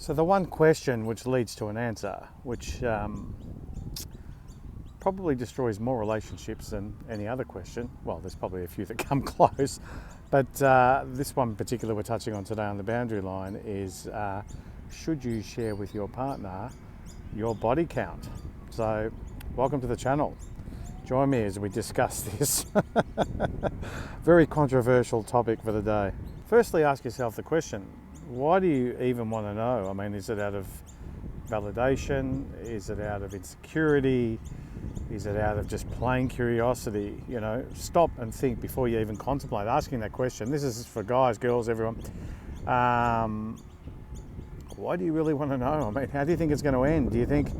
So the one question which leads to an answer, which probably destroys more relationships than any other question. Well, there's probably a few that come close, but this one in particular we're touching on today on the boundary line is should you share with your partner your body count? So welcome to the channel. Join me as we discuss this very controversial topic for the day. Firstly, ask yourself the question, why do you even want to know? I mean, is it out of validation? Is it out of insecurity? Is it out of just plain curiosity? You know, stop and think before you even contemplate asking that question. This is for guys, girls, everyone. Why do you really want to know? I mean, how do you think it's going to end? Do you think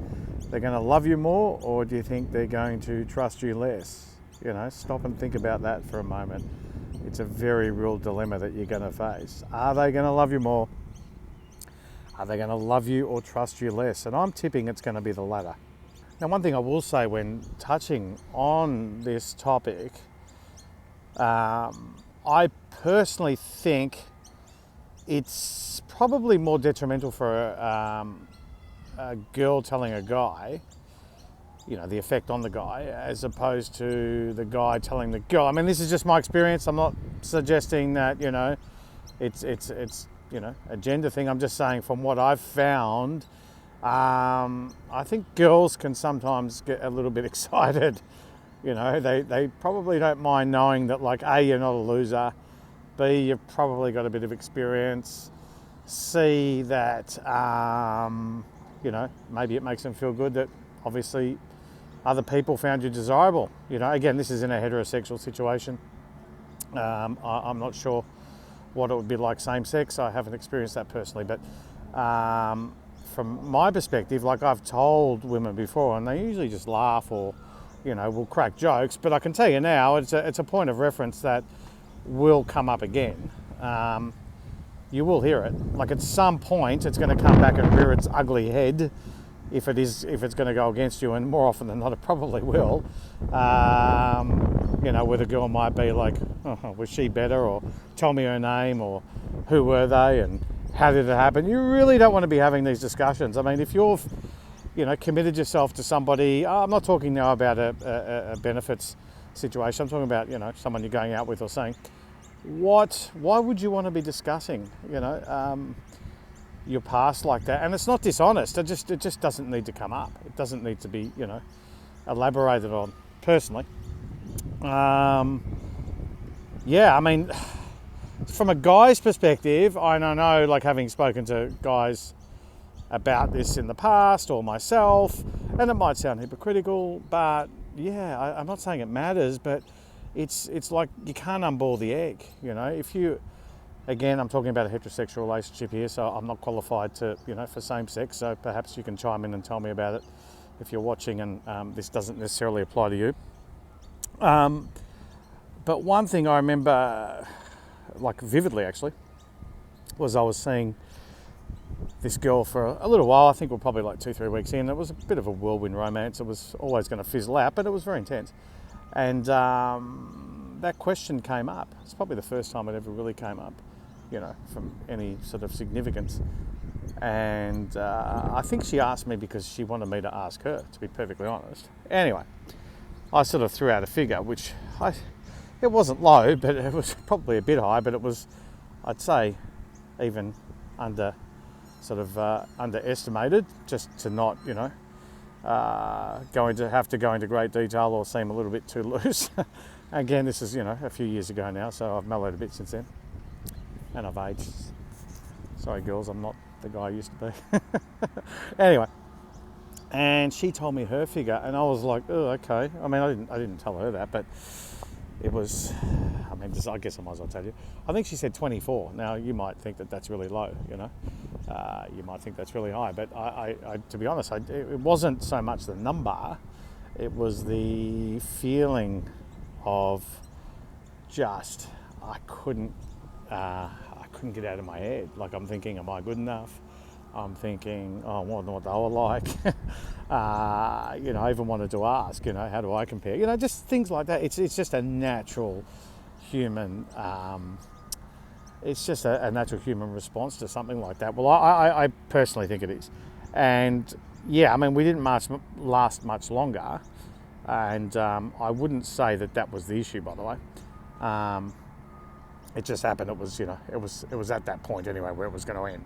they're going to love you more, or do you think they're going to trust you less? You know, stop and think about that for a moment. It's a very real dilemma that you're going to face. Are they going to love you more? Are they going to love you or trust you less? And I'm tipping it's going to be the latter. Now, one thing I will say when touching on this topic, I personally think it's probably more detrimental for a girl telling a guy, you know, the effect on the guy, as opposed to the guy telling the girl. I mean, this is just my experience. I'm not suggesting that, you know, it's you know, a gender thing. I'm just saying from what I've found, I think girls can sometimes get a little bit excited. You know, they probably don't mind knowing that, like, A, you're not a loser, B, you've probably got a bit of experience, C, that, you know, maybe it makes them feel good that obviously other people found you desirable. You know, again, this is in a heterosexual situation. I'm not sure what it would be like same sex. I haven't experienced that personally, but from my perspective, like, I've told women before, and they usually just laugh or, you know, will crack jokes, but I can tell you now, it's a point of reference that will come up again. You will hear it. Like, at some point, it's going to come back and rear its ugly head if it's going to go against you, and more often than not, it probably will. You know, where the girl might be like, oh, was she better? Or tell me her name, or who were they, and how did it happen? You really don't want to be having these discussions. I mean, if you've, you know, committed yourself to somebody, I'm not talking now about a benefits situation. I'm talking about, you know, someone you're going out with or saying, why would you want to be discussing, you know, your past like that? And it's not dishonest. It just doesn't need to come up. It doesn't need to be, you know, elaborated on. Personally, yeah, I mean, from a guy's perspective, I know, like, having spoken to guys about this in the past, or myself, and it might sound hypocritical, but yeah, I'm not saying it matters, but it's like you can't unboil the egg, you know. If you, again, I'm talking about a heterosexual relationship here, so I'm not qualified to, you know, for same sex, so perhaps you can chime in and tell me about it if you're watching and this doesn't necessarily apply to you. But one thing I remember, like, vividly actually, was I was seeing this girl for a little while. I think we're probably like 2-3 weeks in. It was a bit of a whirlwind romance. It was always going to fizzle out, but it was very intense. And that question came up. It's probably the first time it ever really came up, you know, from any sort of significance. And I think she asked me because she wanted me to ask her, to be perfectly honest. Anyway, I sort of threw out a figure, which it wasn't low, but it was probably a bit high, but it was, I'd say, even underestimated, just to not, you know, going to have to go into great detail or seem a little bit too loose. Again, this is, you know, a few years ago now, so I've mellowed a bit since then, and I've aged. Sorry, girls, I'm not the guy I used to be. Anyway, and she told me her figure, and I was like, oh, okay. I mean, I didn't tell her that, but it was, I mean, I guess I might as well tell you. I think she said 24. Now, you might think that that's really low, you know. You might think that's really high, but I to be honest, it wasn't so much the number, it was the feeling of just, I couldn't get out of my head. Like, I'm thinking, am I good enough? I'm thinking, oh, I wonder what they were like. You know, I even wanted to ask, you know, how do I compare? You know, just things like that. It's just a natural human it's just a natural human response to something like that. Well, I personally think it is. And yeah, I mean, we didn't last much longer. And I wouldn't say that was the issue, by the way. It just happened. It was, it was at that point anyway where it was going to end.